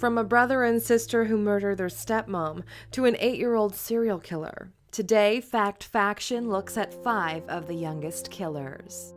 From a brother and sister who murdered their stepmom to an 8-year-old serial killer, today Fact Faction looks at 5 of the youngest killers.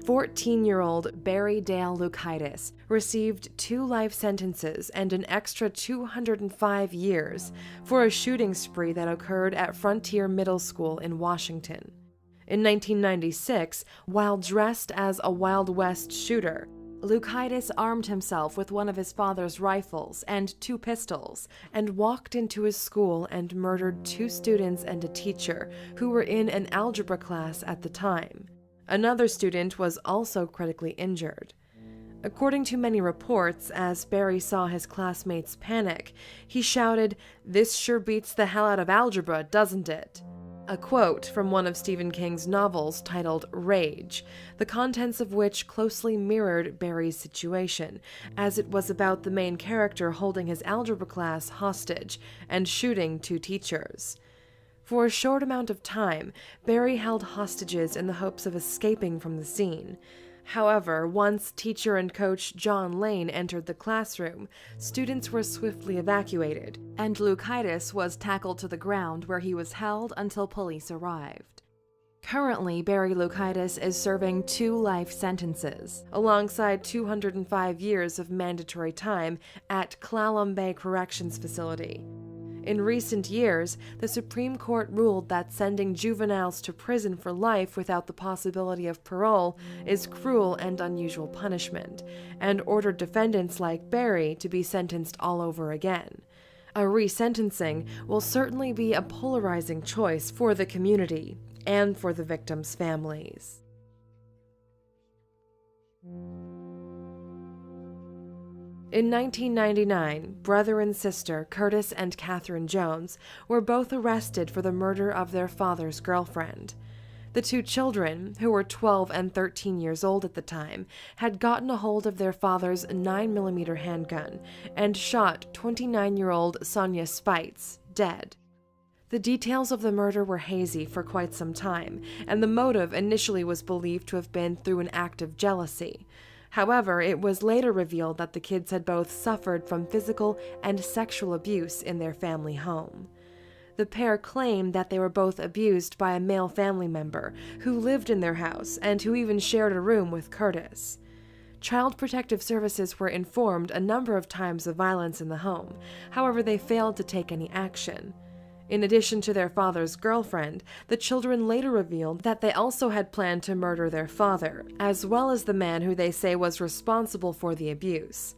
"14-year-old Barry Dale Lukaitis received 2 life sentences and an extra 205 years for a shooting spree that occurred at Frontier Middle School in Washington. In 1996, while dressed as a Wild West shooter, Lukaitis armed himself with one of his father's rifles and 2 pistols and walked into his school and murdered 2 students and a teacher who were in an algebra class at the time. Another student was also critically injured. According to many reports, as Barry saw his classmates panic, he shouted, "This sure beats the hell out of algebra, doesn't it?" A quote from one of Stephen King's novels titled Rage, the contents of which closely mirrored Barry's situation, as it was about the main character holding his algebra class hostage and shooting 2 teachers. For a short amount of time, Barry held hostages in the hopes of escaping from the scene. However, once teacher and coach John Lane entered the classroom, students were swiftly evacuated, and Lukaitis was tackled to the ground where he was held until police arrived. Currently, Barry Lukaitis is serving 2 life sentences, alongside 205 years of mandatory time at Clallam Bay Corrections Facility. In recent years, the Supreme Court ruled that sending juveniles to prison for life without the possibility of parole is cruel and unusual punishment, and ordered defendants like Barry to be sentenced all over again. A resentencing will certainly be a polarizing choice for the community and for the victims' families. In 1999, brother and sister Curtis and Catherine Jones were both arrested for the murder of their father's girlfriend. The 2 children, who were 12 and 13 years old at the time, had gotten a hold of their father's 9mm handgun and shot 29-year-old Sonia Spites dead. The details of the murder were hazy for quite some time, and the motive initially was believed to have been through an act of jealousy. However, it was later revealed that the kids had both suffered from physical and sexual abuse in their family home. The pair claimed that they were both abused by a male family member who lived in their house and who even shared a room with Curtis. Child Protective Services were informed a number of times of violence in the home, however they failed to take any action. In addition to their father's girlfriend, the children later revealed that they also had planned to murder their father, as well as the man who they say was responsible for the abuse.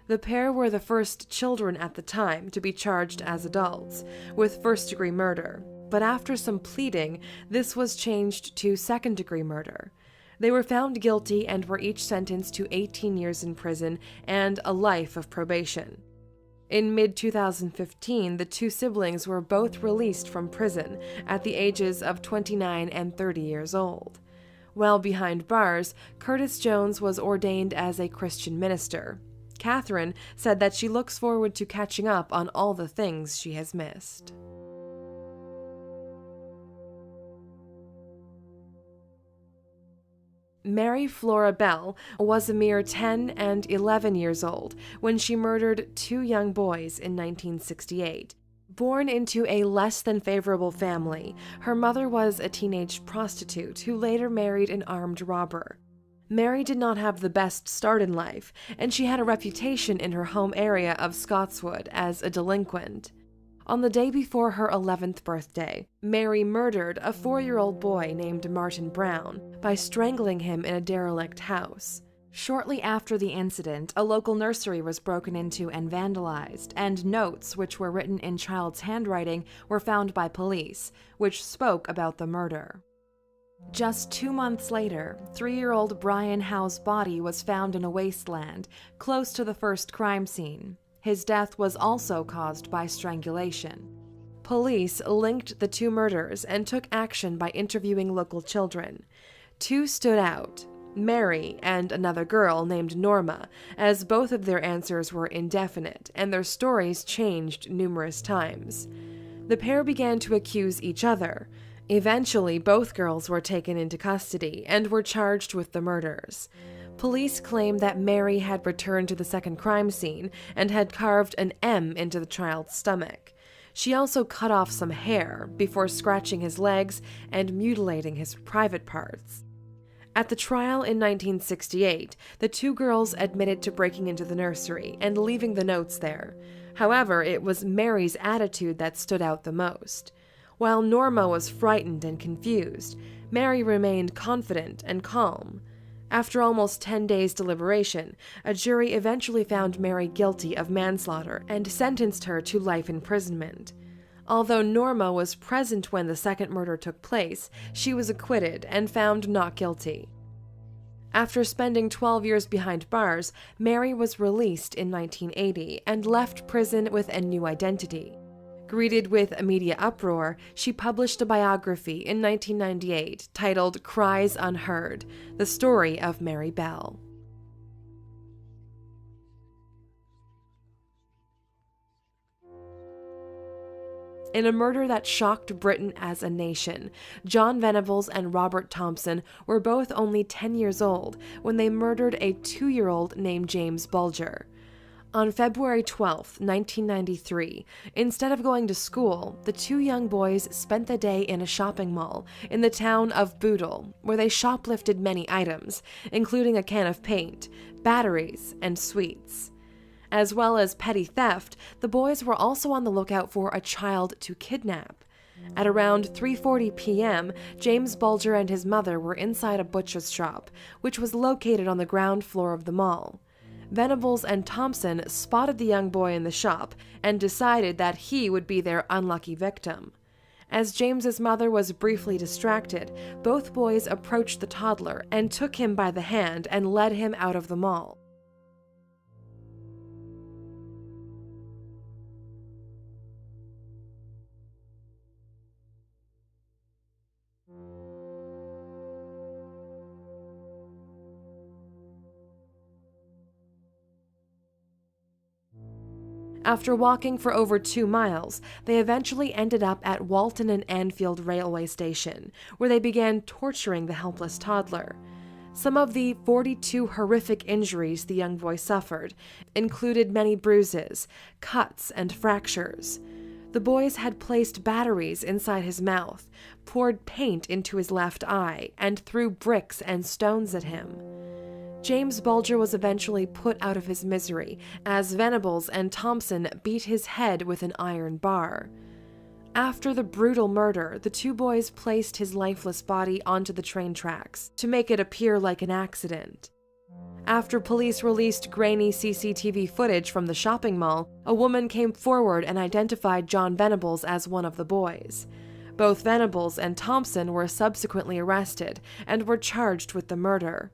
The pair were the first children at the time to be charged as adults, with first-degree murder, but after some pleading, this was changed to second-degree murder. They were found guilty and were each sentenced to 18 years in prison and a life of probation. In mid-2015, the 2 siblings were both released from prison at the ages of 29 and 30 years old. While behind bars, Curtis Jones was ordained as a Christian minister. Catherine said that she looks forward to catching up on all the things she has missed. Mary Flora Bell was a mere 10 and 11 years old when she murdered 2 young boys in 1968. Born into a less than favorable family, her mother was a teenage prostitute who later married an armed robber. Mary did not have the best start in life, and she had a reputation in her home area of Scotswood as a delinquent. On the day before her 11th birthday, Mary murdered a 4-year-old boy named Martin Brown by strangling him in a derelict house. Shortly after the incident, a local nursery was broken into and vandalized, and notes, which were written in child's handwriting, were found by police, which spoke about the murder. Just 2 months later, 3-year-old Brian Howe's body was found in a wasteland, close to the first crime scene. His death was also caused by strangulation. Police linked the 2 murders and took action by interviewing local children. 2 stood out, Mary and another girl named Norma, as both of their answers were indefinite and their stories changed numerous times. The pair began to accuse each other. Eventually, both girls were taken into custody and were charged with the murders. Police claim that Mary had returned to the second crime scene and had carved an M into the child's stomach. She also cut off some hair before scratching his legs and mutilating his private parts. At the trial in 1968, the two girls admitted to breaking into the nursery and leaving the notes there. However, it was Mary's attitude that stood out the most. While Norma was frightened and confused, Mary remained confident and calm. After almost 10 days' deliberation, a jury eventually found Mary guilty of manslaughter and sentenced her to life imprisonment. Although Norma was present when the second murder took place, she was acquitted and found not guilty. After spending 12 years behind bars, Mary was released in 1980 and left prison with a new identity. Greeted with a media uproar, she published a biography in 1998 titled Cries Unheard: The Story of Mary Bell. In a murder that shocked Britain as a nation, John Venables and Robert Thompson were both only 10 years old when they murdered a 2-year-old named James Bulger. On February 12, 1993, instead of going to school, the two young boys spent the day in a shopping mall in the town of Bootle, where they shoplifted many items, including a can of paint, batteries, and sweets. As well as petty theft, the boys were also on the lookout for a child to kidnap. At around 3:40 p.m., James Bulger and his mother were inside a butcher's shop, which was located on the ground floor of the mall. Venables and Thompson spotted the young boy in the shop and decided that he would be their unlucky victim. As James's mother was briefly distracted, both boys approached the toddler and took him by the hand and led him out of the mall. After walking for over 2 miles, they eventually ended up at Walton and Anfield railway station, where they began torturing the helpless toddler. Some of the 42 horrific injuries the young boy suffered included many bruises, cuts, and fractures. The boys had placed batteries inside his mouth, poured paint into his left eye, and threw bricks and stones at him. James Bulger was eventually put out of his misery as Venables and Thompson beat his head with an iron bar. After the brutal murder, the two boys placed his lifeless body onto the train tracks to make it appear like an accident. After police released grainy CCTV footage from the shopping mall, a woman came forward and identified John Venables as one of the boys. Both Venables and Thompson were subsequently arrested and were charged with the murder.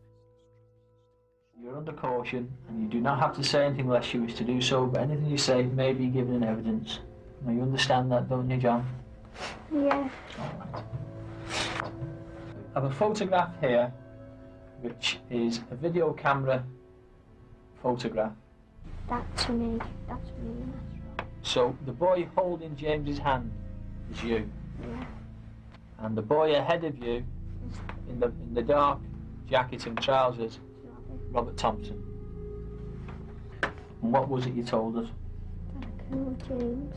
You're under caution, and you do not have to say anything unless you wish to do so, but anything you say may be given in evidence. Now, you understand that, don't you, John? Yeah. All right. I have a photograph here, which is a video camera photograph. That's me. That's me. That's right. So, the boy holding James's hand is you. Yeah. And the boy ahead of you, in the dark jacket and trousers, Robert Thompson. And what was it you told us? That I killed James.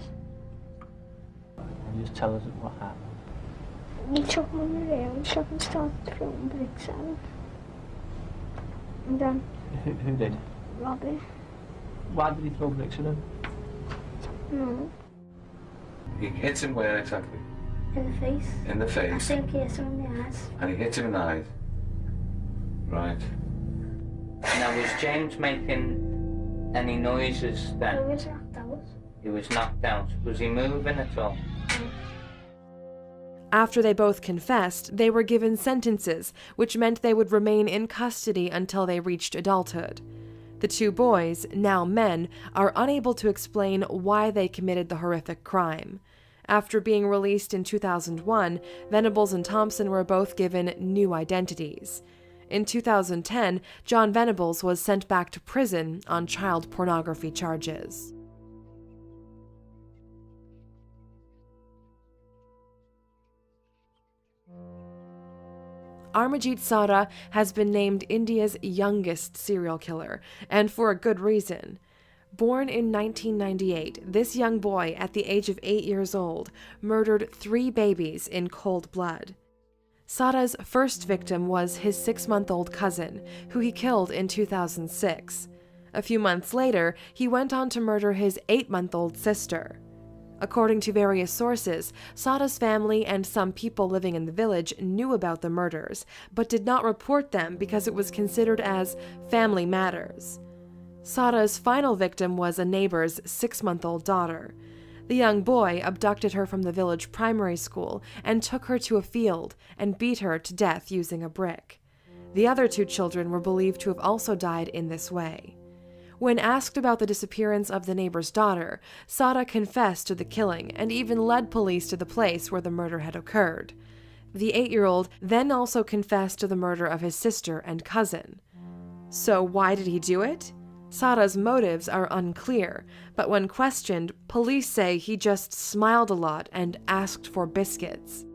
Can you just tell us what happened? He took me in the railway shop and started throwing bricks at him. And then Who did? Robbie. Why did he throw bricks at him? No. He hits him where exactly? In the face. In the I face. think he hit him in the eyes. And he hits him in the eyes. Right. Now, was James making any noises He then? was knocked out. He was knocked out. Was he moving at all? After they both confessed, they were given sentences, which meant they would remain in custody until they reached adulthood. The two boys, now men, are unable to explain why they committed the horrific crime. After being released in 2001, Venables and Thompson were both given new identities. In 2010, John Venables was sent back to prison on child pornography charges. Amarjit Sada has been named India's youngest serial killer, and for a good reason. Born in 1998, this young boy, at the age of 8 years old, murdered 3 babies in cold blood. Sada's first victim was his 6-month-old cousin, who he killed in 2006. A few months later, he went on to murder his 8-month-old sister. According to various sources, Sada's family and some people living in the village knew about the murders, but did not report them because it was considered as family matters. Sada's final victim was a neighbor's 6-month-old daughter. The young boy abducted her from the village primary school and took her to a field and beat her to death using a brick. The other 2 children were believed to have also died in this way. When asked about the disappearance of the neighbor's daughter, Sada confessed to the killing and even led police to the place where the murder had occurred. The 8-year-old then also confessed to the murder of his sister and cousin. So why did he do it? Sada's motives are unclear, but when questioned, police say he just smiled a lot and asked for biscuits.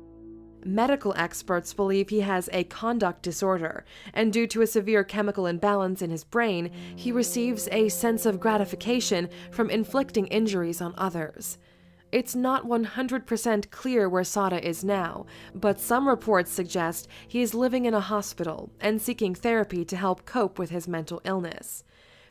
Medical experts believe he has a conduct disorder, and due to a severe chemical imbalance in his brain, he receives a sense of gratification from inflicting injuries on others. It's not 100% clear where Sada is now, but some reports suggest he is living in a hospital and seeking therapy to help cope with his mental illness.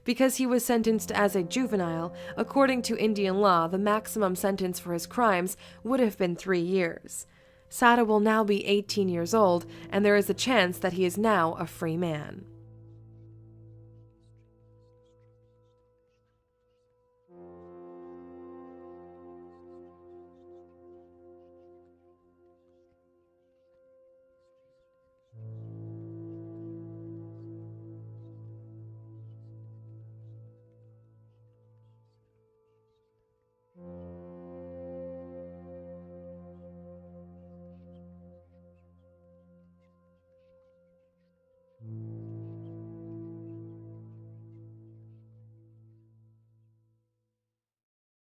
Because he was sentenced as a juvenile, according to Indian law, the maximum sentence for his crimes would have been 3 years. Sada will now be 18 years old, and there is a chance that he is now a free man.